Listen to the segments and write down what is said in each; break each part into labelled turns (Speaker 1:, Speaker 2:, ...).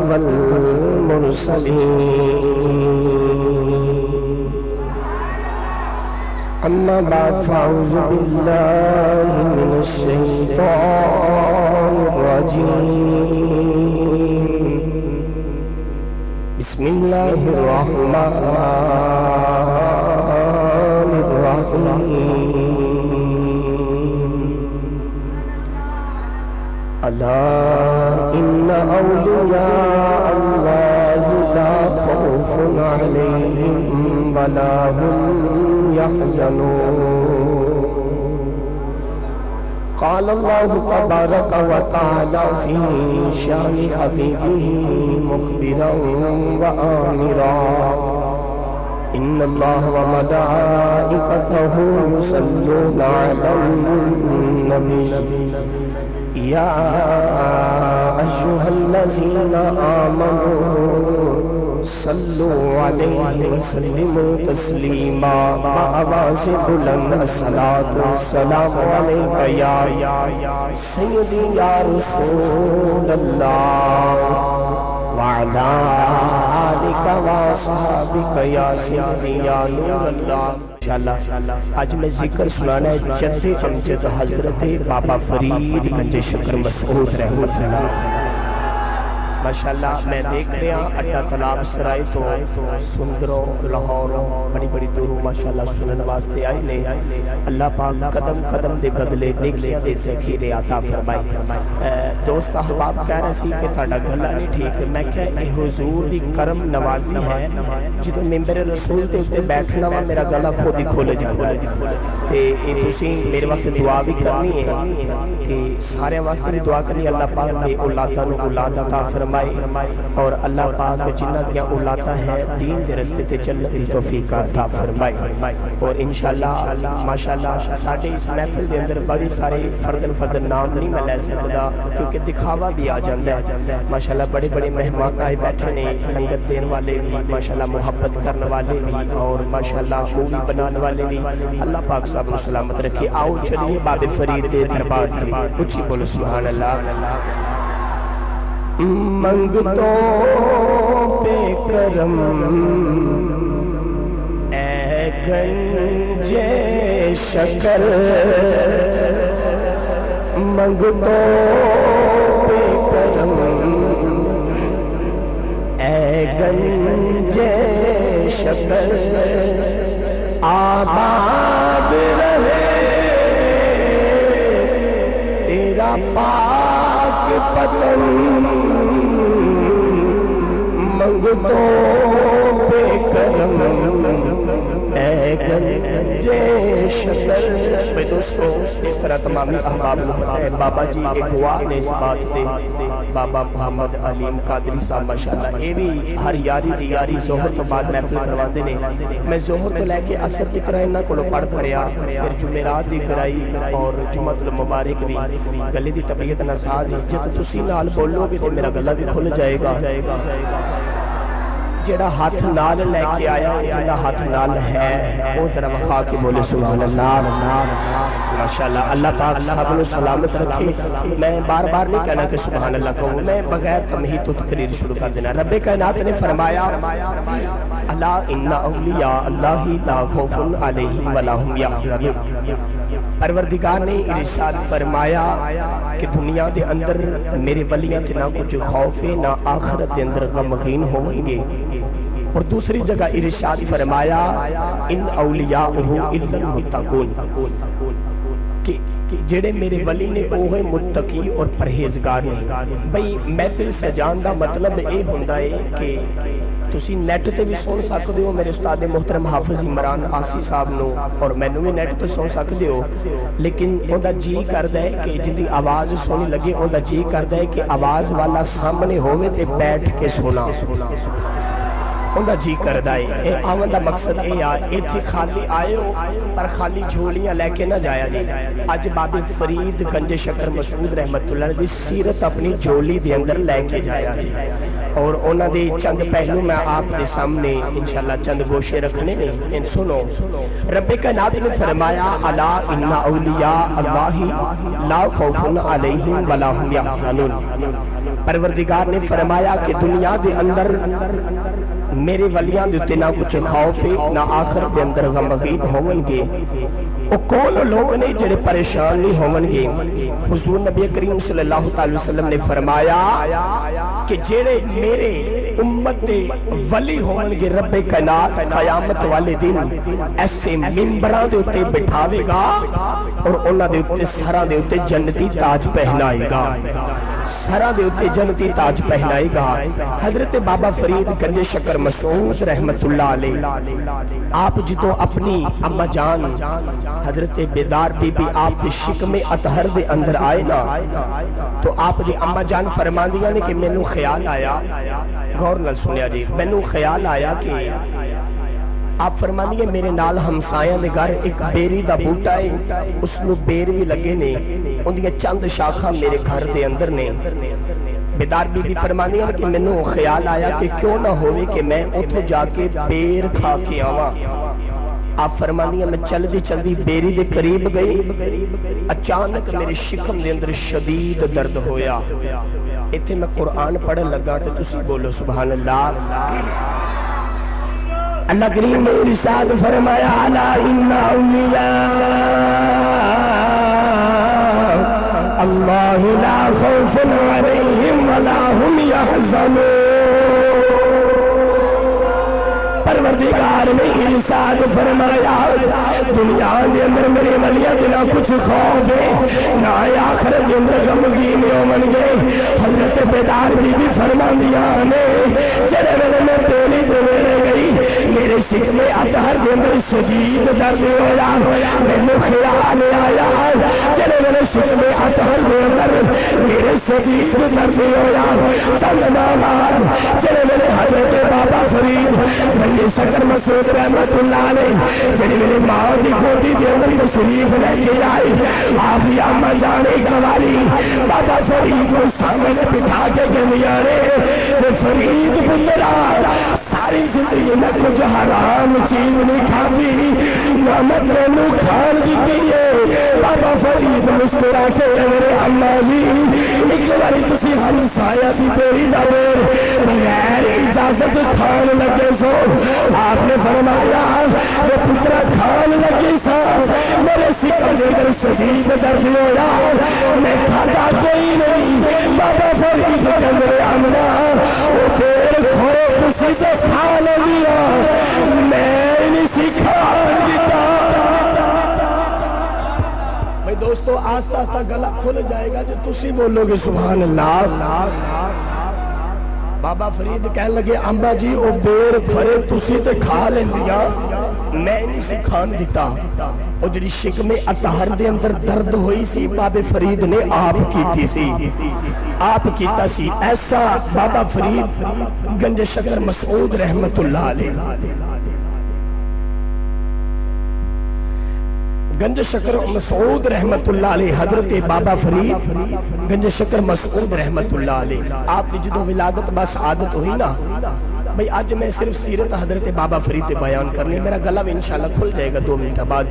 Speaker 1: والمرسلين أما بعد فأعوذ بالله من الشيطان الرجيم بسم الله الرحمن الرحيم ألا إن أولياء الله لا خوف عليهم ولا هم يحزنون قال الله تبارك وتعالى في شأن حبيبه مخبرا وآمرا إن الله وملائكته يصلون على النبي يا أيها الذين آمنوا صلوا عليه وسلموا تسليما وآواز بلند الصلاة والسلام عليك يا سيدي يا رسول الله وعلى آلك وصحابك يا سيدي يا نور الله انشاءاللہ آج میں ذکر سنانا ہے جد امجد حضرت بابا فرید گنج شکر مسعود رحمت اللہ ماشاءاللہ میں دیکھ رہا اڈا تلاب سرائی تو سندروں لاہوروں بڑی بڑی دوروں ماشاءاللہ سنن واسطے آئی نے اللہ پاک قدم قدم دے بدلے نیکیاں دے ذخیرے عطا فرمائی دوست احباب کہہ رہے سی کہ تہاڈا گلا نہیں ٹھیک میں کہ اے حضور دی کرم نوازی ہے جدوں ممبر رسول تے اوتے بیٹھنا وا میرا گلا خود ہی کھل جاندا ہے تے اے تسی میرے واسطے دعا بھی کرنی ہے کہ سارے واسطے بھی دعا کرنی اللہ پاک دے اولاداں نوں اولاد عطا فرمائے اور اللہ پاک جنہ دیا اولادا ہے دین دے رستے تے چلنے دی توفیق عطا فرمائے اور انشاءاللہ ماشاءاللہ ساڈے اس محفل دے اندر بڑی سارے فردن نام نہیں میں لے سکدا کیونکہ دکھاوا بھی آ جاندا ہے ماشاءاللہ بڑے بڑے مہمان آئے بیٹھے نے لنگر دین والے بھی ماشاءاللہ محبت کرنے والے بھی اور ماشاءاللہ مووی بنانے والے بھی اللہ پاک سب کو سلامت رکھے آؤ چلیے باب فرید دے دربار کی اونچی بولو سبحان اللہ منگتوں پہ کرم اے گنج شکر منگتوں پہ کرم اے گنج شکر آباد رہے تیرا پاک پتن منگتوں پہ کرم اے گنج شکر میں دوستو اس طرح تمامی احباب بابا جی ایک گواہ نے اس بات سے بابا محمد علیم قادری صاحب ماشاءاللہ یہ بھی ہر یاری دی یاری ظہر تو بعد محفل کروا دینے میں ظہر تو لے کے اثر دی کرائی نہ کلو پڑھ دھریا پھر جمعرات دی کرائی اور جمعت المبارک بھی گلے دی طبیعت نساز جت تسی نال بولو گے تو میرا گلہ بھی کھل جائے گا جڑا ہاتھ نال لے کے آیا جڑا ہاتھ نال ہے وہ ذرا وخا کے بولے سبحان اللہ ماشاءاللہ اللہ پاک سب کو سلامت رکھے میں بار بار نہیں کہنا کہ سبحان اللہ کہوں میں بغیر تمہید تو تقریر شروع کر دینا رب کائنات نے فرمایا الا ان اولیاء اللہ لا خوف علیہم ولا هم یحزنون پروردگار نے ارشاد فرمایا کہ دنیا دے اندر میرے ولیاں تے نہ کچھ خوف ہے نہ آخرت دے اندر غمگین ہوں گے اور دوسری جگہ ارشاد فرمایا ان اولیاءہ الا المتقون کہ جڑے میرے ولی نے وہ ہے متقی اور پرہیزگار نہیں بھئی محفل سجان دا مطلب اے ہوندا ہے کہ تسی نیٹ تے بھی سن سکتے ہو میرے استاد محترم حافظ عمران آسی صاحب نو اور مینوں بھی نیٹ تے سن سکتے ہو لیکن اوندا جی کردا ہے کہ جدی آواز سونی لگے اوندا جی کردا ہے کہ آواز والا سامنے ہووے تے بیٹھ کے سونا اوندا جی کردا ہے اے آون دا مقصد اے ایتھے خالی آئے ہو پر خالی جھولیاں لے کے نہ جایا جی اج بابے فرید گنج شکر مسعود رحمت اللہ علیہ دی سیرت اپنی جھولی دے اندر لے کے جایا جی اور انہاں دے چند پہلو میں آپ دے سامنے انشاءاللہ چند گوشے رکھنے نے سنو رب کائنات نے فرمایا الا ان اولیاء اللہ لا خوف علیہم ولا هم یحزنون پروردگار نے فرمایا کہ دنیا دے اندر میرے ولیاں دے تے نہ کچھ خوف ہے نہ آخرت دے اندر غمگین ہون گے وہ کون لوگ نے جڑے پریشان نہیں ہون گے حضور نبی کریم صلی اللہ علیہ وسلم نے فرمایا کہ جڑے میرے امت دے ولی ہون گے رب کائنات قیامت والے دن ایسے منبراں دے اتے بٹھاوے گا اور انہاں دے اتے سراں دے اتے جنتی تاج پہنائے گا سراں دے اتے جنتی تاج پہنائے گا حضرت بابا فرید گنج شکر مسعود رحمت اللہ علیہ آپ جدو اپنی اما جان حضرت بیدار بی بی آپ دے شکم اطہر دے اندر آئے نا تو آپ دی اما جان فرمان دیا نے کہ میں نو خیال آیا غور نال سنیا جی میں نو خیال آیا کہ آپ فرمان دیا میرے نال ہمسایاں دے گھر ایک بیری دا بوٹا ہے اس نو بیر بھی لگے نے ان دیا چند شاخہ میرے گھر دے اندر نے بیدار بی بی فرمان دیا کہ میں نو خیال آیا کہ کیوں نہ ہوئے کہ میں اتھو جا کے بیر کھا کے آواں آپ فرمان دیا میں چل دی بیری دے قریب گئی اچانک میرے شکم دے اندر شدید درد ہویا اتھے میں قرآن پڑھن لگا تو تسی بولو سبحان اللہ اللہ کریم نے ارشاد فرمایا الا ان اولیاء اللہ لا خوف علیہم ولا هم يحزنون پروردگار نے ارشاد فرمایا دنیا دے اندر میرے ولیاں دے نہ کچھ خوف ہے نہ آخرت دے اندر غمگین ہون گے حضرت بیدار بی بی فرماندیاں نے جڑے ویلے میں بیلی دے ویلے گئی میرے شکم اطہر دے اندر شدید درد ہویا مینوں خیال آیا جڑے ویلے شکم اطہر دے اندر میرے شدید درد ہویا چند بعد جڑے ویلے حضرت بابا فرید گنج شکر مسعود رحمت اللہ علیہ جڑے میرے ماں دی گودی دے اندر تشریف لے کے آئی آپ دی اما جانے گواری بابا فرید کو سامنے بٹھا کے گندیاں نے فرید پترا ساری زندگی میں کچھ حرام چیز نہیں کھاتی نہ میں تینوں کھان دیتی ہے بابا فرید مسکرا کے میرے اما جی ایک باری تسی ہمسایہ دی بیری دا بیر بغیر اجازت کھان لگے سو آپ نے فرمایا وہ پترا کھان لگی سا میرے سکر دے در شدید درد ہویا میں کھاتا کوئی نہیں بابا فرید کندرے امنا وہ پیر کھوڑے تسی سے کھان لیا میں نہیں سکھان دیتا بھئی دوستو آستا آستا گلہ کھل جائے گا جو تسی بولو گے سبحان اللہ بابا فرید کہنے لگے امبا جی او بیر پھرے تسی تے کھا لیں دیا میں نہیں سی کھان دیتا او جڑی شکم اطہر دے اندر درد ہوئی سی بابا فرید نے آپ کیتی سی آپ کیتا سی ایسا بابا فرید گنج شکر مسعود رحمت اللہ علیہ گنج شکر مسعود رحمت اللہ علیہ حضرت بابا فرید گنج شکر مسعود رحمت اللہ علیہ آپ کی جدو ولادت بس عادت ہوئی نا بھئی آج میں صرف سیرت حضرت بابا فرید بیان کرنی میرا گلہ بھی انشاءاللہ کھل جائے گا 2 منٹ بعد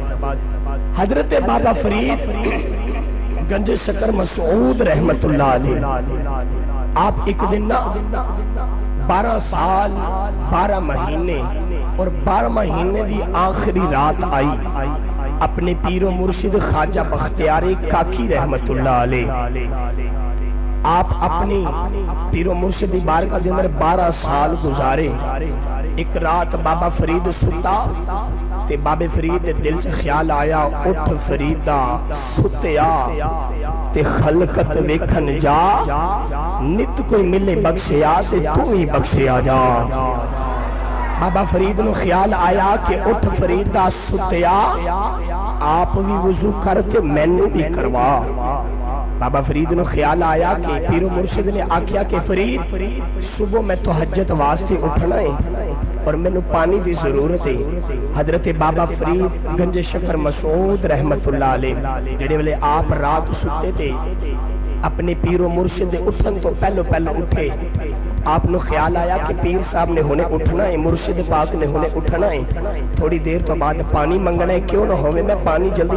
Speaker 1: حضرت بابا فرید گنج شکر مسعود رحمت اللہ علیہ آپ ایک دن نا 12 سال 12 مہینے اور 12 مہینے دی آخری رات آئی اپنے پیر و مرشد خواجہ بختیار کاکی رحمت اللہ علیہ آپ اپنی پیر و مرشد بارگاہ دے اندر 12 سال گزارے ایک رات بابا فرید ستا تے بابا فرید دل سے خیال آیا اٹھ فریدہ ستیا تے خلقت ویکھن جا نت کوئی ملے بخشیا تے تو ہی بخشیا جا بابا فرید نو خیال آیا کہ اٹھ فریدہ ستیا آپ بھی وضو کرتے میں نے بھی کروا بابا فرید نو خیال آیا کہ پیر و مرشد نے آکھیا کہ فرید صبح میں تو حجت واسطے اٹھنا ہے اور میں نے پانی دی ضرورت ہے حضرت بابا فرید گنج شکر مسعود رحمت اللہ علیہ جڑے والے آپ رات ستے تھے اپنے پیر و مرشد اٹھن تو پہلو اٹھے آپ نو خیال آیا کہ پیر صاحب نے ہونے اٹھنا ہے مرشد پاک نے ہونے اٹھنا ہے تھوڑی دیر تو بعد پانی منگنا ہے کیوں نہ ہوئے میں پانی جلدی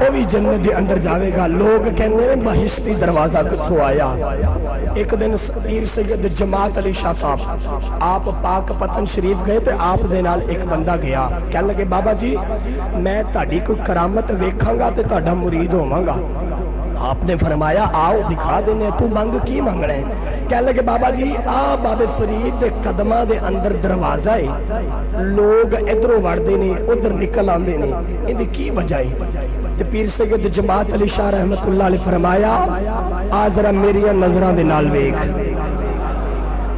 Speaker 1: وہ بھی جنت دے اندر جاوے گا. لوگ کہندے نے بہشتی دروازہ کتھوں آیا. ایک دن پیر سید جماعت علی شاہ صاحب آپ پاک پتن شریف گئے تے آپ دے نال ایک بندہ گیا. کہنے لگے بابا جی میں تہاڈی کوئی کرامت ویکھاں گا تے تہاڈا مرید ہوواں گا. آپ نے فرمایا آؤ دکھا دینے. تو منگ کی منگنا ہے؟ کہنے لگے بابا جی بابے فرید دے قدمہ دے اندر دروازہ ہے, لوگ ادھروں وڑدے نے ادھر نکل آندے نے, اندی کی وجہ ہے؟ تے پیر سید جماعت علی شاہ رحمت اللہ علیہ فرمایا آ ذرا میریاں نظراں دے نال ویکھ.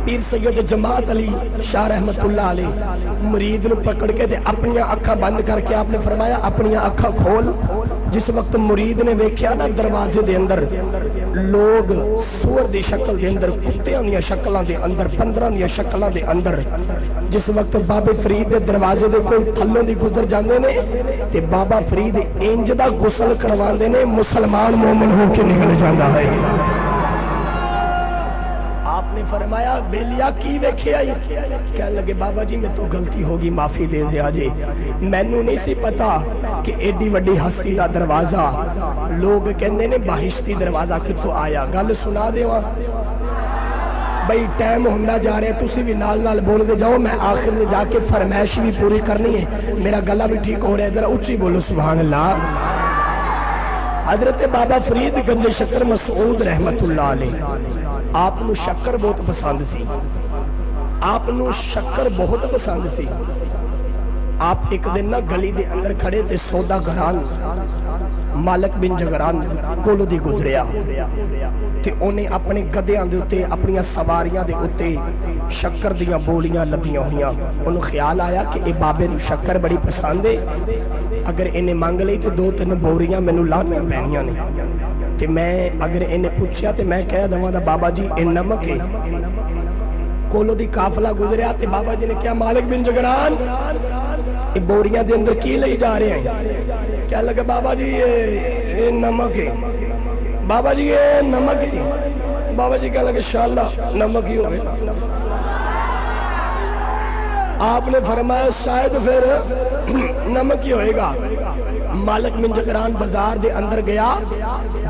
Speaker 1: پیر سید جماعت علی شاہ رحمت اللہ علیہ مرید نو پکڑ کے تے اپنی اکھاں بند کر کے آپ نے فرمایا اپنی اکھاں کھول. جس وقت مرید نے ویکھیا نا دروازے دے اندر لوگ سور دی شکل دے اندر, کتیاں دی شکلاں دے اندر, 15 دی شکلاں دے اندر, جس وقت بابے فرید دے دروازے دے کول تھلوں دی گزر جاندے نے تے بابا فرید انج دا غسل کرواندے نے مسلمان مومن ہو کے نکل جاندا ہے. آپ نے فرمایا بیلیا کی ویکھے آئی؟ کہنے لگے بابا جی میں تو غلطی ہوگی معافی دے دیا جی, مینوں نہیں سی پتا کہ ایڈی وڈی ہستی دا دروازہ لوگ کہندے نے بہشتی دروازہ کتھوں آیا. گل سنا دیواں بھئی ٹائم ہوندا جا رہا ہے, تسی بھی نال نال بول دے جاؤ, میں آخر میں جا کے فرمائش بھی پوری کرنی ہے. میرا گلا بھی ٹھیک ہو رہا ہے, ذرا اونچی بولو سبحان اللہ. حضرت بابا فرید گنج شکر مسعود رحمت اللہ علیہ آپ نو شکر بہت پسند سی. آپ نو شکر بہت پسند سی. آپ ایک دن نا گلی دے اندر کھڑے تے سودا گران مالک بن جگران کولو دی گزریا تے انہیں اپنے گدیاں دے اتے اپنی سواریاں دے اتے شکر دیاں بولیاں لدیاں ہویاں. انہوں خیال آیا کہ اے بابے نو شکر بڑی پسند ہے, اگر انہیں مانگ لئی تے 2-3 بوریاں میں نو لانیاں پہنیاں نے. تے میں اگر انہیں پوچھیا تے میں کہہ دواں دا بابا جی اے نمک ہے. کولو دی قافلہ گزریا تے بابا جی نے کیا مالک بن جگران اے بوریاں دے اندر کی لئی جا رہے ہیں؟ کیا لگا بابا جی اے نمک ہے. بابا جی اے نمک ہے. بابا جی کہا لگا انشاءاللہ نمک ہی ہوئے. آپ نے فرمایا شاید پھر نمک ہی ہوئے گا. مالک بن جگران بازار دے اندر گیا,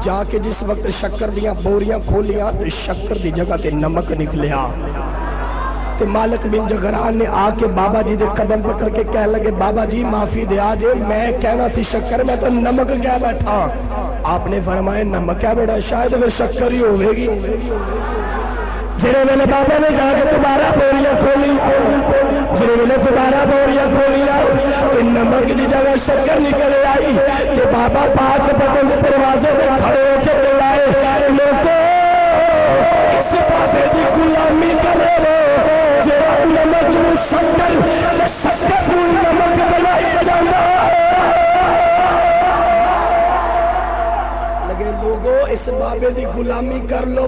Speaker 1: جا کے جس وقت شکر دیاں بوریاں کھولیاں تو شکر دی جگہ تے نمک نکلیا. تے مالک بن جگران نے آ کے بابا جی دے قدم پکڑ کے کہہ لگے بابا جی معافی دے آجے, میں کہنا سی شکر, میں تو نمک کہہ بیٹھا. آپ نے فرمایا نمک کہہ بیٹھا, شاید پھر شکر ہی ہوئے گی. جنہیں میں نے بابا نے جا کے دوبارہ بوریاں کھولی, جنہیں میں نے دوبارہ بوریاں کھولی کہ نمک دی جگہ شکر نکل آئی. کہ بابا پاک پتن کے دروازے دے کھڑے ہو کے بلائے لوگوں اس بابے دی غلامی کرے ہو جو نمک نو شکر شکر نمک بنائی جانا لگے. لوگوں اس بابے دی غلامی کر لو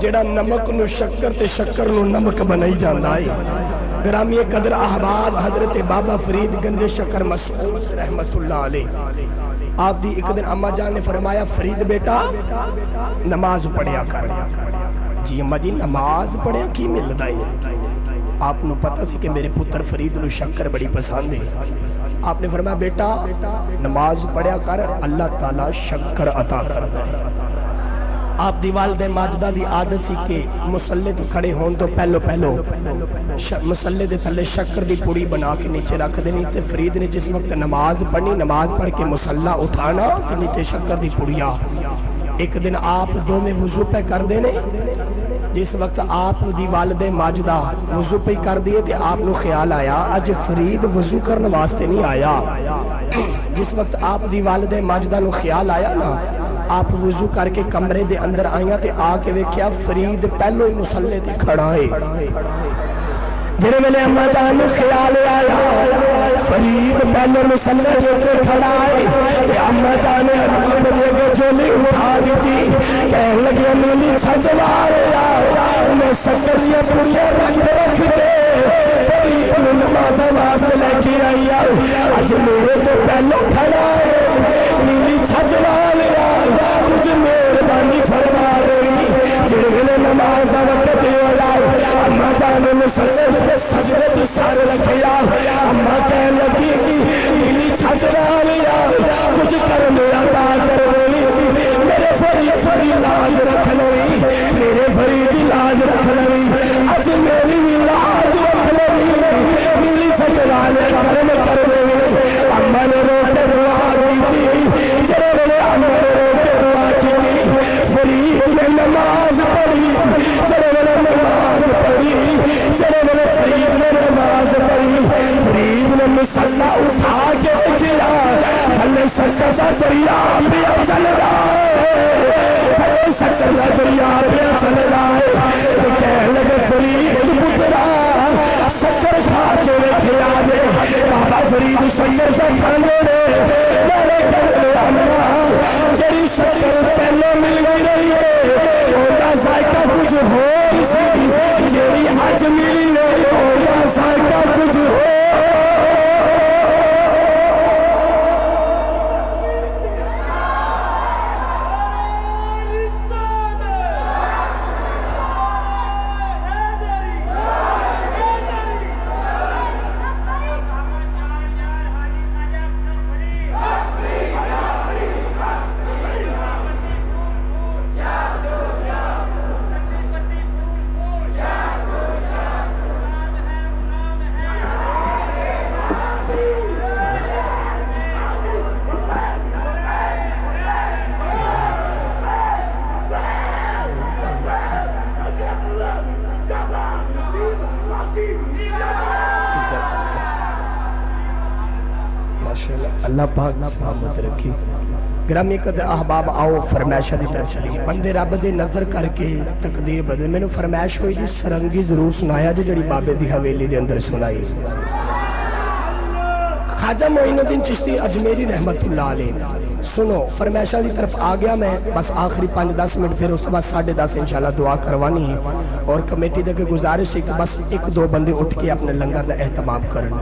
Speaker 1: جڑا نمک نو شکر تے شکر نو نمک بنائی جاندہ ہے. گرامی قدر احباب حضرت بابا فرید گنج شکر مسعود رحمت اللہ علیہ آپ دی ایک دن اماں جان نے فرمایا فرید بیٹا نماز پڑھیا کر. جی اماں جی نماز پڑھیا کی ملتا ہے؟ آپ نو پتہ سی کہ میرے پتر فرید نو شکر بڑی پسند ہے. آپ نے فرمایا بیٹا نماز پڑھیا کر, اللہ تعالیٰ شکر عطا کرتا ہے. آپ دی والدہ ماجدہ دی عادت سی کہ مسلح تو کھڑے ہون تو پہلو مسلح دے تھلے شکر دی پوڑی بنا کے نیچے رکھ دینی. تے فرید نے جس وقت نماز پڑھنی, نماز پڑھ کے مسلح اٹھانا تے نیچے شکر دی پوڑیا. ایک دن آپ دو میں وضو پہ کر دینے, جس وقت آپ دی والدہ ماجدہ وضو پہ کر دیے تے آپ نو خیال آیا اج فرید وضو کرنے واسطے نہیں آیا. جس وقت آپ دی والدہ ماجدہ نو خیال آیا نا, آپ وضو کر کے کمرے دے اندر آئیاں تے آ کے ویکھیا فرید پہلو ہی مسلے تے کھڑا ہے. جنہیں میں نے اماں جان نو خیال آیا فرید پہلو مسلے تے کھڑا ہے تے اماں جان نے حبیب دے کے جولی اٹھا دیتی. کہنے لگی امیلی چھجوار یا میں شکریہ پوریہ رکھ دے فرید نو نماز واسطے لے کے آئی اج میرے تو پہلو کھڑا ہے. نیلی چھجوار کچھ مہربانی فرما رہی جنہیں نماز وقت ہو جائے. اماں جان مسلے سے سجدے تو سارے رکھیا. اماں کہنے لگی نیلی چھجوار کچھ کر دریا پہ چل رہا ہے سکر دا دریا پہ چل رہا ہے کہنے لگے فرید پترا سکر کھا کے رکھے آجے بابا فرید سکر سے کھانے میرے گھر آمنا جری سکر پہلے مل گئی رہی ہے اولا ذائقہ کچھ ہو جری آج ملی رہی اولا ذائقہ کچھ ہو اللہ پاک سلامت رکھی گرامی قدر احباب آؤ فرمائشہ دی طرف چلی بندے رب دے نظر کر کے تقدیر بدل میں نے فرمائش ہوئی جی سرنگی ضرور سنایا جی جڑی بابے دی حویلی دے اندر سنائی خواجہ معین الدین چشتی اجمیری رحمت اللہ علیہ سنو فرمائشہ دی طرف آگیا میں بس آخری 5-10 منٹ پھر اس کے بعد 10:30 انشاءاللہ دعا کروانی ہے اور کمیٹی دے کے گزارش ہے کہ بس 1-2 بندے اٹھ کے اپنے لنگر دا اہتمام کرنا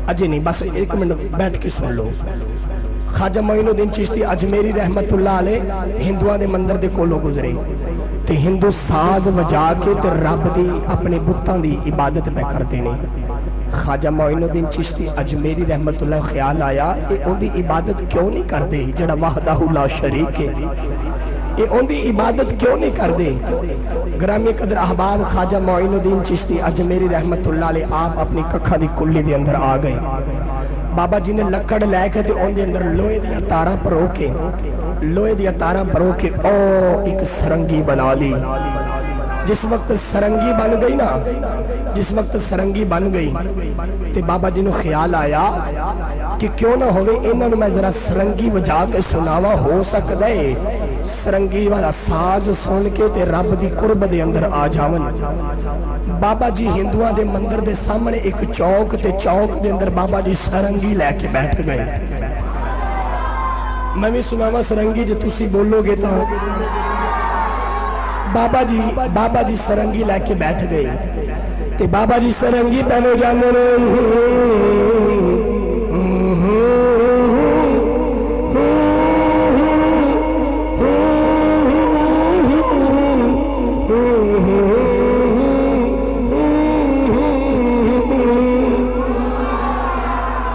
Speaker 1: اجے نہیں بس 1 منٹ بیٹھ کے سن لو خواجہ معین الدین چشتی اجمیری رحمت اللہ علیہ ہندوان دے مندر دے کولو گزرے تے ہندو ساز وجا کے تے رب دی اپنے بتاں دی عبادت پہ کرتے نہیں خواجہ معین الدین چشتی اجمیری رحمت اللہ خیال آیا کہ ان دی عبادت کیوں نہیں کر دے جڑا وحدہ لا شریک ہے یہ ان دی عبادت کیوں نہیں کر دے گرامی قدر احباب خواجہ معین الدین چشتی اجمیری رحمت اللہ علیہ آپ اپنی ککھا دی کلی دے اندر آ گئے بابا جی نے لکڑ لے کے تے ان دے اندر لوہے دیا تاراں پرو کے لوہے دیا تاراں پرو کے او ایک سرنگی بنا لی جس وقت سرنگی بن گئی نا جس وقت سرنگی بن گئی تے بابا جی نے خیال آیا کہ کیوں نہ ہوئے انہوں میں ذرا سرنگی وجا کے سناوا ہو سکتا ہے سرنگی والا ساز سن کے تے رب دی قرب دے اندر آ جاون بابا جی ہندوان دے مندر دے سامنے ایک چوک تے چوک دے اندر بابا جی سرنگی لے کے بیٹھ گئے میں بھی سناوا سرنگی جو تسی بولو گے تو بابا جی سرنگی لے کے بیٹھ گئے تے بابا جی سرنگی پہلے جانے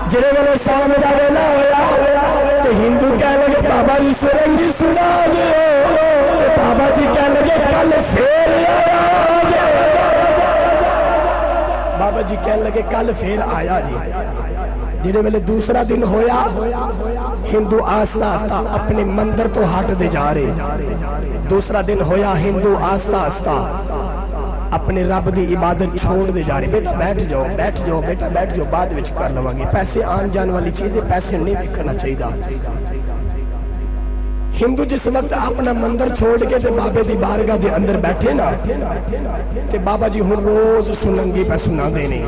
Speaker 1: جڑے والے سامنے دا ویلا ہویا تے ہندو کہہ لگے بابا جی سرنگی سنا دے بابا جی کہہ لگے کل پھر آیا بابا جی کہہ لگے کل پھر آیا جی جڑے ویلے دوسرا دن ہویا ہندو آستا آستا اپنے مندر تو ہٹ دے جا رہے دوسرا دن ہویا ہندو آستا آستا اپنے رب دی عبادت چھوڑ دے جا رہے بیٹا بیٹھ جاؤ بیٹا بیٹھ جاؤ بعد وچ کر لواں گے پیسے آن جان والی چیزیں پیسے نہیں دیکھنا چاہیے ہندو جس وقت اپنا مندر چھوڑ کے تے بابے دی بارگاہ دے اندر بیٹھے نا تے بابا جی ہن روز سننگی پہ سنا دینے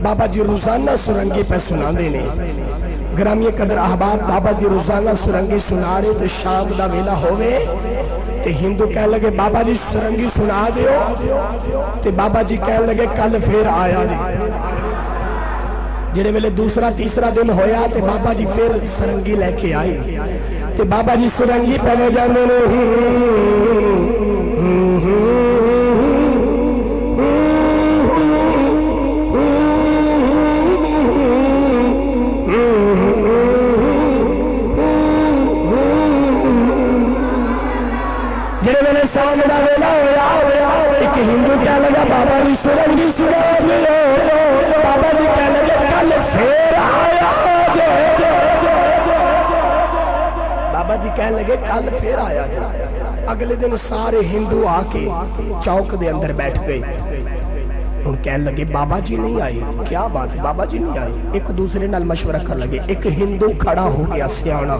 Speaker 1: بابا جی روزانہ سرنگی پہ سنا دینے گرامی قدر احباب بابا جی روزانہ سرنگی سنا رہے تو شام دا ویلا ہوئے تے ہندو کہہ لگے بابا جی سرنگی سنا دیو تے بابا جی کہہ لگے کل پھر آیا جی جڑے ویلے دوسرا تیسرا دن ہویا تے بابا جی پھر سرنگی لے کے آئی تے بابا جی سرنگی پہنے جانے جڑے ویلے سامنے دا ویلا ہویا ایک ہندو کہہ لگا بابا جی سرنگی سنا دیو بابا جی کہہ لگے کل پھر آیا بابا جی کہنے لگے کل پھر آیا جا اگلے دن سارے ہندو آ کے چوک دے اندر بیٹھ گئے ہن کہن لگے بابا جی نہیں آئے. کیا بات ہے بابا جی نہیں آئے. ایک دوسرے نال مشورہ کر لگے. ایک ہندو کھڑا ہو گیا سیانا,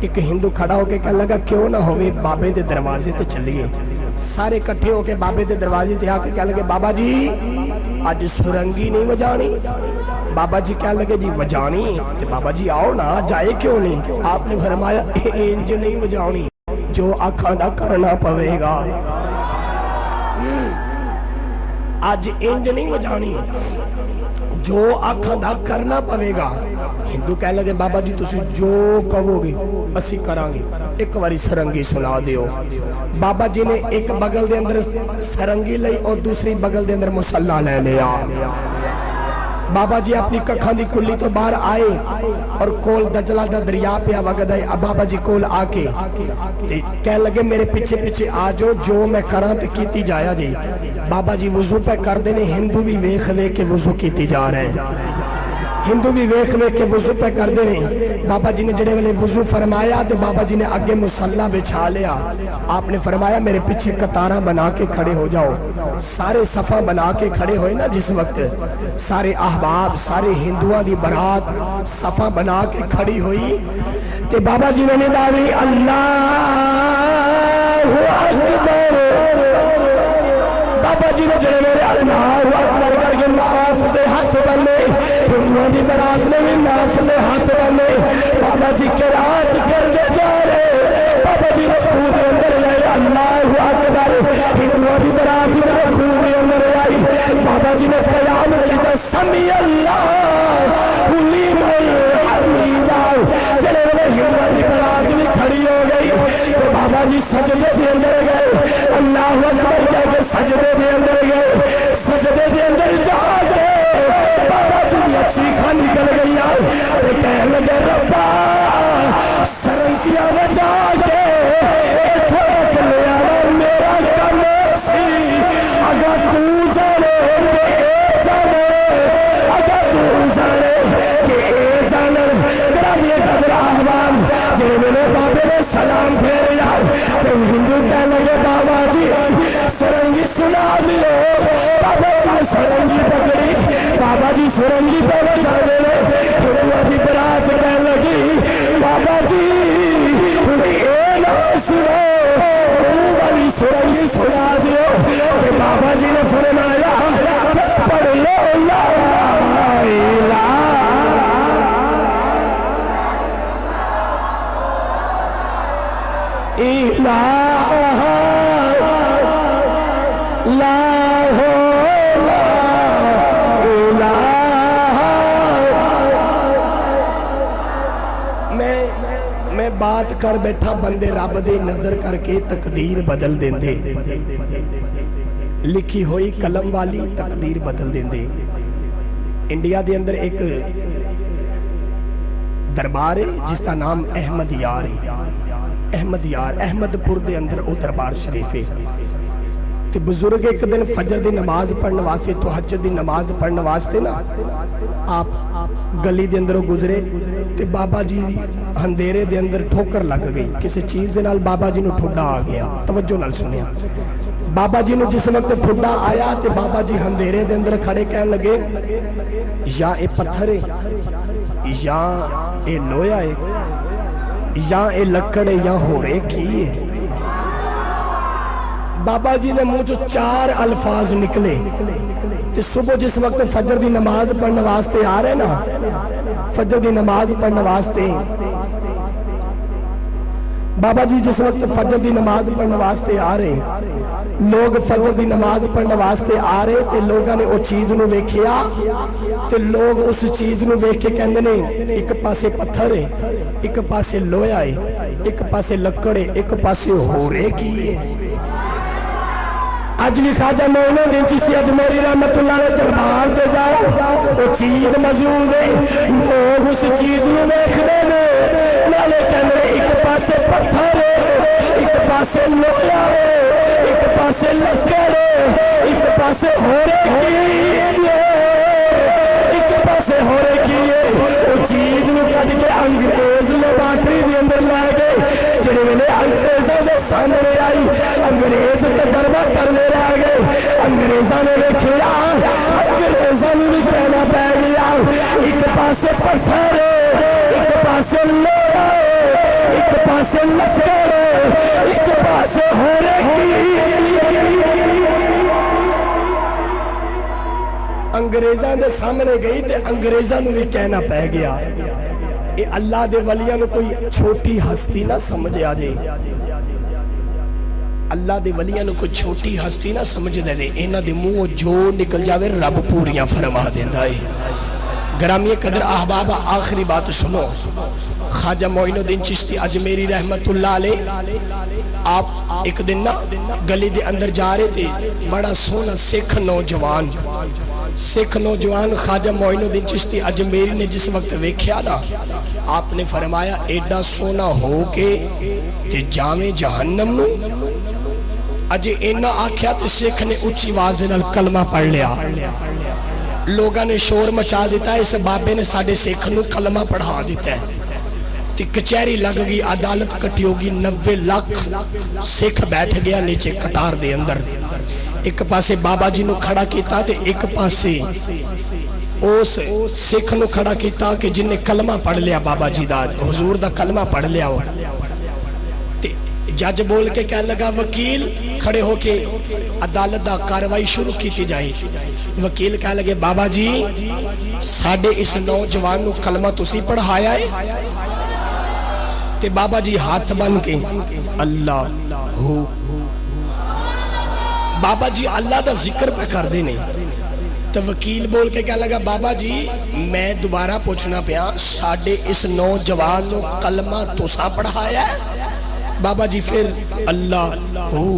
Speaker 1: ایک ہندو کھڑا ہو کے کہنے لگا کیوں نہ ہوئے بابے دے دروازے تے چلیے. سارے کٹھے ہو کے بابے دے دروازے تے آ کے کہنے لگے بابا جی اج سرنگی نہیں وجانی. بابا جی کہنے لگے جی وجانی. تے بابا جی آؤ نا, جائے کیوں نہیں. آپ نے فرمایا انج نہیں وجانی جو آنکھاں دا کرنا پوے گا. اج انج نہیں وجانی جو آنکھاں دا کرنا پوے گا. ہندو کہنے لگے بابا جی تسی جو کہو گے اسی کران گے, ایک واری سرنگی سنا دیو. بابا جی نے ایک بغل دے اندر سرنگی لئی اور دوسری بغل دے اندر مصلا لے لیا. بابا جی اپنی ککھاں دی کلی تو باہر آئے اور کول دجلہ دا دریا پیا وگد آئے. اب بابا جی کول آ کے کہنے لگے میرے پیچھے پیچھے آ جو جو میں کراں تے کیتی جایا جی. بابا جی وضو پہ کر دینے. ہندو بھی ویکھ لے کے وضو کیتی جا رہے ہیں, ہندو بھی ویکھ لے کے وضو پہ کر دینے. بابا جی نے جڑے والے وضو فرمایا تو بابا جی نے آگے مصلا بچھا لیا. آپ نے فرمایا میرے پیچھے قطاراں بنا کے کھڑے ہو جاؤ. سارے صفہ بنا کے کھڑے ہوئے نا جس وقت, سارے احباب سارے ہندوؤں دی برات صفہ بنا کے کھڑی ہوئی تے بابا جی نے ندا دی اللہ اکبر. بابا جی نے جڑے میرے اللہ اکبر کر کے ناف دے ہاتھ بلے, ہندوؤں دی برات نے بھی ناف دے ہاتھ بلے. بابا جی کے رات کر دے جا رہے. بابا جی رکھو دے اندر گئے اللہ اکبر. ہندوؤں دی برات نے رکھو دے اندر آئی. بابا جی نے قیام کیتا سمی اللہ لمن حمیدہ. جڑے ہندوؤں دی برات بھی کھڑی ہو گئی تو بابا جی سجدے دے اندر گئے. اللہ اکبر کہہ کے سجدے دے اندر گئے. سجدے دے اندر جا کے بابا جی دی اچھی کھا نکل گئی تے کہنے لگے ربا سرنگیاں بجا کے ایتھے رکھ لیا میرا کم سی. اگر تو جانے کہ اے جانے, اگر تو جانے کہ اے جانے. گرامی قدر احباب جے میرے بابے نے سلام پھیریا تو ہندو کہنے لگے بابا جی سرنگی سنا دیو. بابا جی سرنگی پکڑی. بابا جی سرنگی پہ بجا دے رہے. ہندوؤں دی برات کہنے لگی بابا جی اے نہ سنو والی سرنگی سنا دیو. کہ بابا جی نے فرمایا پڑھ لو لا الہ میں بات کر بیٹھا بندے رب دے نظر کر کے تقدیر بدل دیں دے. لکھی ہوئی قلم والی تقدیر بدل دیں دے. انڈیا دے اندر ایک دربار ہے جس کا نام احمد یار ہے. احمد یار احمد پور دے اندر او دربار شریف ہے. تے بزرگ ایک دن فجر دی نماز پڑھنے واسطے تہجد دی نماز پڑھنے واسطے نا آپ گلی دے اندر گزرے تے بابا جی اندھیرے دے اندر ٹھوکر لگ گئی. کسی چیز دے نال بابا جی نو ٹھڈا آ گیا. توجہ نال سنیا. بابا جی نو جس وقت ٹھڈا آیا تے بابا جی اندھیرے دے اندر کھڑے کہنے لگے یا اے پتھر ہے, یا اے لویا ہے, یا اے لکڑ ہے, یا ہو رہے کی ہے. بابا جی نے منہ جو 4 الفاظ نکلے. تے صبح جس وقت فجر دی نماز پڑھنے واسطے آ رہے نا, فجر دی نماز پڑھنے واسطے بابا جی جس وقت فجر دی نماز پڑھنے واسطے آ رہے, لوگ فجر دی نماز پڑھنے واسطے آ رہے تے لوگاں نے او چیز نو ویکھیا تے لوگ اس چیز نو ویکھ کے کہندے نے ایک پاسے پتھر ہے, ایک پاسے لویا ہے, ایک پاسے لکڑ ہے, ایک پاسے ہو رہے کی ہے. اج بھی خواجہ مولا دین چشتی اجمیری رحمت اللہ نے دربار تے جاؤ وہ چیز موجود ہے. لوگ اس چیز نو ویکھ دے نے نالے کہندے ایک پاسے پتھر ہے, ایک پاسے لویا ہے, ایک پاسے لکڑ ہے, ایک پاسے ہورے کی ہے, ایک پاسے ہورے کی ہے. وہ چیز نو کٹ کے انگریز لیبارٹری دے اندر لے گئے. جڑے ویلے انگریزاں دے سامنے آئی انگریز تجربہ کرنے لگ گئے. انگریزاں نے ویکھیا پاسے پتھر ایک پاسے لوہا ایک پاسے لشکر ایک پاسے ہورے کی انگریزاں دے سامنے گئی تے انگریزاں نو بھی کہنا پہ گیا اے اللہ دے ولیاں نو کوئی چھوٹی ہستی نہ سمجھے آجے اللہ دے ولیاں نو کوئی چھوٹی ہستی نہ سمجھ دے اینا دے منہ جو نکل جاوے رب پوریاں فرما دیندہ ہے گرامی قدر احباب آخری بات سنو خواجہ معین الدین چشتی اجمیری رحمت اللہ علیہ آپ ایک دن نا گلی دے اندر جا رہے تھے بڑا سونا سکھ نوجوان خواجہ معین الدین چشتی اجمیری نے جس وقت ویکھیا نا آپ نے فرمایا ایڈا سونا ہو کے تے جاویں جہنم نو اجے اینا آکھیا تے سکھ نے اچھی واضح کلمہ پڑھ لیا لوگاں نے شور مچا دیتا ہے اس بابے نے ساڑھے سکھ نو کلمہ پڑھا دیتا ہے تے کچہری لگ گئی عدالت کٹی ہوگی 90 لاکھ سکھ بیٹھ گیا نیچے کٹار دے اندر ایک پاسے بابا جی نو کھڑا کیتا تے ایک پاسے اس سکھ نو کھڑا کیتا کہ جن نے کلمہ پڑھ لیا بابا جی دا حضور دا کلمہ پڑھ لیا ہو جج بول کے کہہ لگا وکیل کھڑے ہو کے عدالت دا کاروائی شروع کیتی جائے وکیل کہہ لگے بابا جی ساڑھے اس نوجوان نو کلمہ تسی پڑھایا ہے تے بابا جی ہاتھ بن کے اللہ ہو بابا جی اللہ دا ذکر پہ کر دینے تو وکیل بول کے کہہ لگا بابا جی میں دوبارہ پوچھنا پیا ساڑھے اس نوجوان نو کلمہ تسا پڑھایا ہے بابا جی پھر اللہ ہو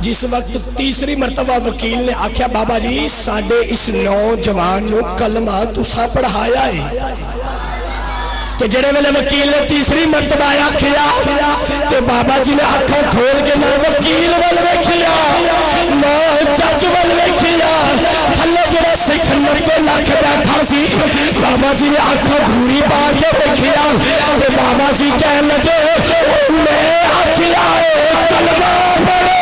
Speaker 1: جس وقت تیسری مرتبہ وکیل نے آکھیا بابا جی ساڑھے اس نوجوان نو کلمہ تسا پڑھایا ہے تے جڑے ویلے وکیل نے تیسری مرتبہ آکھیا تے بابا جی نے آنکھیں کھول کے نہ وکیل ول ویکھیا نہ جج ول ویکھیا تھلے جڑا سکھ 90 لاکھ بیٹھا سی بابا جی نے آنکھیں گھوری پا کے دیکھیا تے بابا جی کہنے لگے میں آکھیا کلمہ پڑھو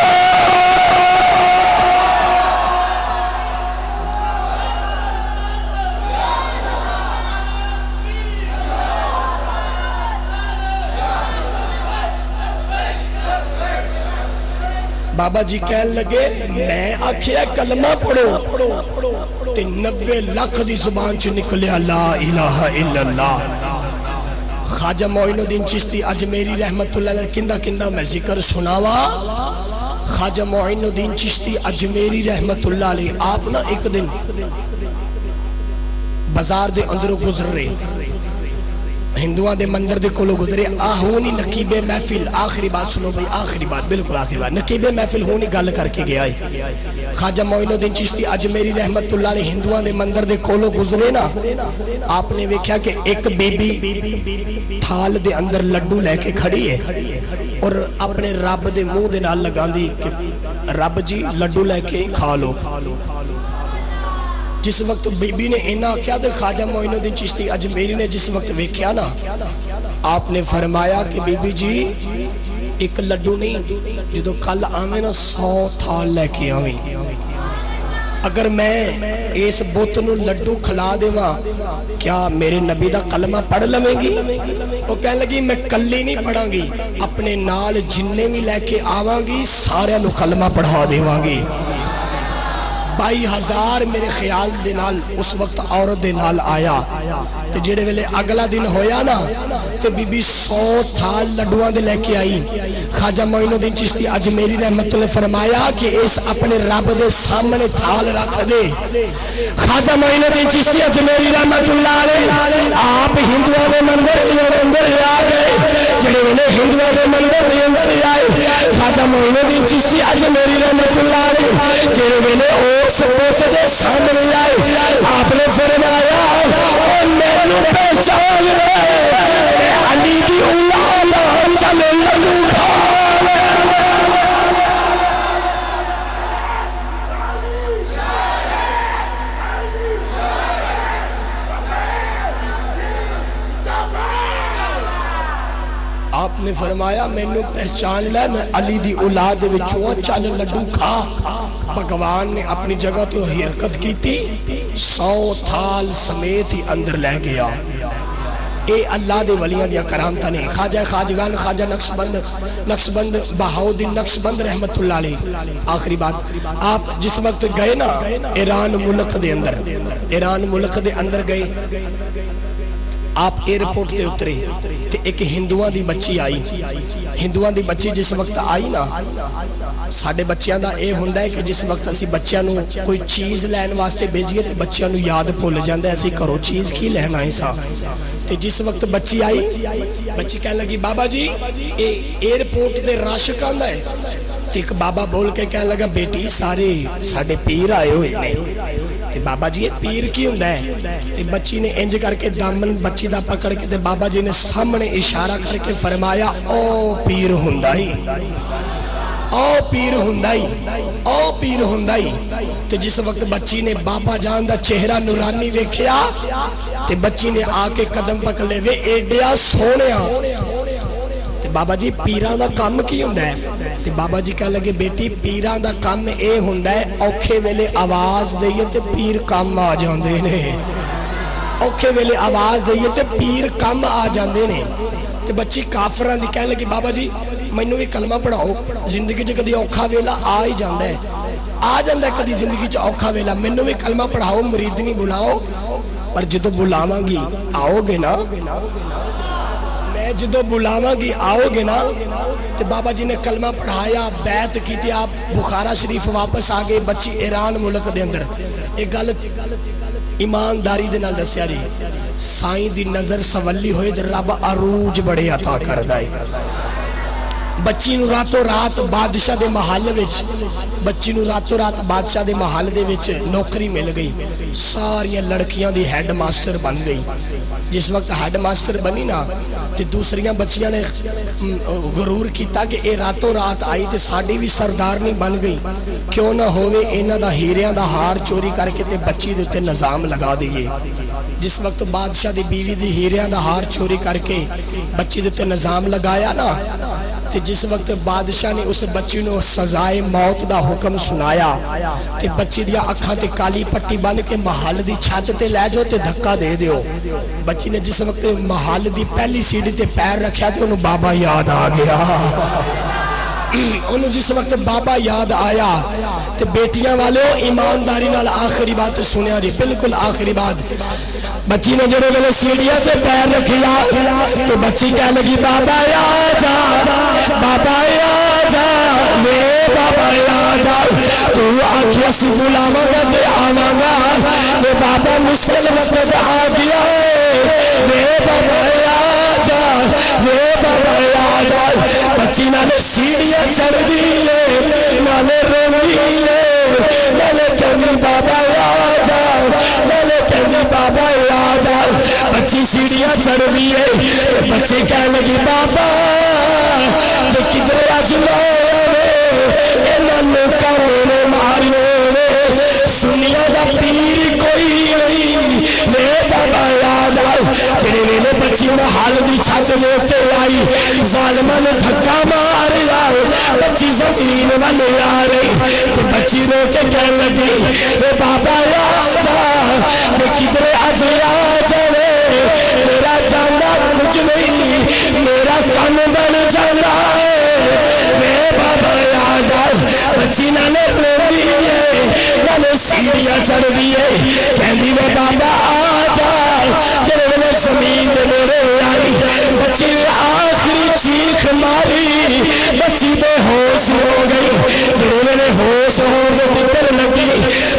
Speaker 1: بابا جی کہنے لگے میں آکھیا کلمہ پڑھو تے 90 لاکھ دی زبان چ نکلیا لا الہ الا اللہ خواجہ معین الدین چشتی اجمیری رحمت اللہ علیہ کندہ کندہ میں ذکر سناوا خواجہ معین الدین چشتی اجمیری رحمت اللہ علیہ آپ نا ایک دن بازار دے اندروں گزر رہے ہندوان دے مندر دے کولو گزرے آہونی نقیب محفل آخری بات سنو بھئی آخری بات بالکل آخری بات نقیب محفل ہونی گل کر کے گیا ہے خواجہ معین الدین چشتی اجمیری رحمت اللہ علیہ ہندوان دے مندر دے کولو گزرے نا آپ نے ویکھیا کہ ایک بی بی تھال دے اندر لڈو لے کے کھڑی ہے اور اپنے رب دے منہ دے نال لگان دی کہ رب جی لڈو لے کے کھا لو جس وقت بی بی نے اینا کیا تو خواجہ معین الدین چشتی اجمیری نے جس وقت ویکھیا نا آپ نے فرمایا کہ بی بی جی ایک لڈو نہیں جدو کل آمیں نا 100 تھال لے کے آمیں اگر میں اس بوتنو لڈو کھلا دے ماں کیا میرے نبی دا کلمہ پڑھ لمیں گی وہ کہنے لگی میں کلی نہیں پڑھاں گی اپنے نال جننے میں لے کے آواں گی سارے نو کلمہ پڑھا دے ماں گی 22,000 میرے خیال دے نال اس وقت عورت دے نال آیا تے جڑے ویلے اگلا دن ہویا نا تے بی بی 100 تھال لڈوان دے لے کے آئی خواجہ معین الدین چشتی اجمیری رحمت اللہ فرمایا کہ اس اپنے رب دے سامنے تھال رکھ دے خواجہ معین الدین چشتی اجمیری رحمت اللہ علیہ آپ ہندوان دے مندر دے اندر آ گئے جڑے ویلے ہندوان دے مندر دے اندر آئے خواجہ معین الدین چشتی اجمیری رحمت اللہ علیہ جڑے ویلے اس بوت دے سامنے آئے آپ نے فرمایا اور میں نو پہچان لے علی دی اولاد چلے لڈو کھانے آپ نے فرمایا مینوں پہچان لے میں علی دی اولاد وچوں چل لڈو کھا بھگوان نے اپنی جگہ تو حرکت کی تھی 100 تھال سمیت ہی اندر لے گیا اے اللہ دے ولیاں دیا کرامتہ نے خواجہ خواجگان خواجہ نقشبند بہاؤدین نقشبند رحمت اللہ علیہ آخری بات آپ جس وقت گئے نا ایران ملک دے اندر گئے آپ ایئرپورٹ دے اترے تے ایک ہندوان دی بچی آئی ہندوان دی بچی جس وقت آئی نا ساڑھے بچیاں دا اے ہوندہ ہے کہ جس وقت اسی بچیاں نو کوئی چیز لین واسطے بھیجئے تے بچیاں نو یاد بھول جاندہ ہے ایسی کرو چیز کی لہنا ایسا تے جس وقت بچی آئی بچی کہنے لگی بابا جی اے ایئرپورٹ دے راشق آندہ ہے تے ایک بابا بول کے کہنے لگا بیٹی سارے ساڑھے پیر آئے ہوئے تے بابا جی یہ پیر کی ہوندہ ہے تے بچی نے انج کر کے دامن بچی دا پکڑ کے تے بابا جی نے سامنے اشارہ کر کے فرمایا او پیر ہوندائی او پیر ہوندائی او پیر ہوندائی تے جس وقت بچی نے بابا جان دا چہرہ نورانی ویکھیا تے بچی نے آکے قدم پکڑ لے وے ایڈیا سونیا تے بابا جی پیران دا کام کی ہوندہ ہے تے بابا جی کہہ لگے بیٹی پیران دا کام اے ہوندہ ہے اوکھے ویلے آواز دئیے تے پیر کام آ جاندے نے اوکھے ویلے آواز دئیے تے پیر کام آ جاندے نے تے بچی کافران دی کہنے لگی بابا جی مینوں بھی کلمہ پڑھاؤ زندگی چ کدی اوکھا ویلا آ ہی جاندہ ہے کدی زندگی چ اوکھا ویلا مینوں بھی کلمہ پڑھاؤ مریدنی بلاؤ پر جدو بلاواں گی آؤ گے نا میں جدو بلاواں گی آؤ گے نا تے بابا جی نے کلمہ پڑھایا بیعت کی تھی آپ بخارا شریف واپس آگئے بچی ایران ملک دے اندر ایک گل ایمانداری دے نال دسیا جی سائیں دی نظر سولی ہوئے دے رب عروج بڑے عطا کر دائی بچی نو راتوں رات بادشاہ دے محل وچ بچی نو راتوں رات بادشاہ دے محل دے وچ نوکری مل گئی ساری لڑکیاں دی ہیڈ ماسٹر بن گئی جس وقت ہیڈ ماسٹر بنی نا تے دوسریاں بچیاں نے غرور کیتا کہ اے راتوں رات آئی تے ساڑی بھی سردارنی بن گئی کیوں نہ ہوئے اینا دا ہیریاں دا ہار چوری کر کے تے بچی دے تے نظام لگا دیئے جس وقت بادشاہ دی بیوی دی ہیریاں دا ہار چوری کر کے بچی دے تے نظام لگایا نا تے جس وقت بادشاہ نے اس بچی نو سزائے موت دا حکم سنایا تے بچی دیا اکھاں تے کالی پٹی بن کے محل دی چھت تے لے جو تے دھکا دے دیو بچی نے جس وقت محل دی پہلی سیڑھی تے پیر رکھیا تے انہوں بابا یاد آ گیا انہوں جس وقت بابا یاد آیا تے بیٹیاں والے ایمانداری نال آخری بات سنیا جی بالکل آخری بات بچی نے جڑے میں نے سیڑھیاں سے پیر رکھیا تو بچی کہہ لگی بابا آ جا بابا آ جا وے بابا آ جا تو آنکھیا سی غلامہ گا دے آنا گا وے بابا مشکل وقت آ گیا وے بابا آ جا وے بابا آ جا بچی نالے سیڑھیاں چڑھ دیئے نالے رون دیئے نالے کہنی بابا آ جا نالے کہنی بابا آ جا بچی سیڑھیاں چڑھ دیئے بچی کہہ لگی بابا جو کدھر آج لوئے اینا لوکا میرے مارے سنیا دا پیر کوئی نہیں وے بابا آ جا تیرے میرے بچی محال دی چھاچ دیتے آئی ظالمہ نے دھکا مار آئے بچی زمین والے آ رہی تو بچی رو کے کہہ لگی وے بابا آ جا کہ کدھر آج آ جائے میرا جانا کچھ نہیں میرا کام بن جانا ہے وے بابا آ جا بچی نالے رو دیئے نالے سیڑھیاں چڑھ دیئے کہنی وے بابا آ جا جب میں زمین دے میرے آئی بچی نے آخری چیخ ماری بچی بے ہوش ہو گئی جب میں ہوش ہو گئی تر لگی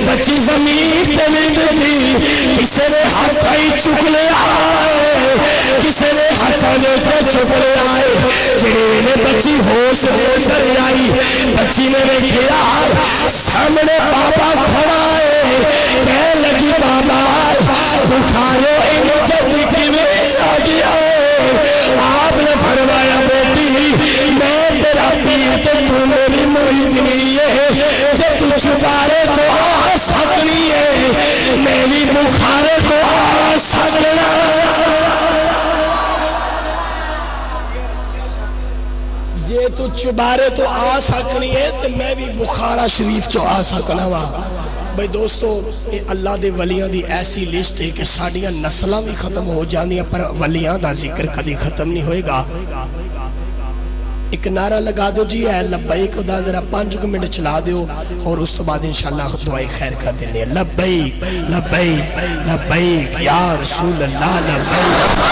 Speaker 1: بچی زمین دے لگی کسے نے ہاتھائی چک لے آئے کسے نے ہاتھانے سے چک لے آئے جب میں بچی ہوش ہو کر آئی بچی نے دیکھا سامنے بابا کھڑا ہے کہہ لگی بابا بخارو ان جلدی کی میں آ گیا آپ نے فرمایا بیٹی میں تیرا پیر تے تو میری مرید نہیں ہے جو تو چھپارے تو آ سکنی ہے میری بخارے تو آ سکنا
Speaker 2: جے تو چبارے تو آ سکنی ہے تو میں بھی بخارا شریف چو آ سکنا وا بھئی دوستو اللہ دے ولیاں دی ایسی لسٹ ہے کہ ساڑیاں نسلہ بھی ختم ہو جاندیاں پر ولیاں دا ذکر کدی ختم نہیں ہوئے گا ایک نعرہ لگا دو جی اے لبیک خدا ذرا 5 منٹ چلا دیو اور اس تو بعد انشاءاللہ دعائی خیر کر دینے لبیک لبیک لبیک یا رسول اللہ لبیک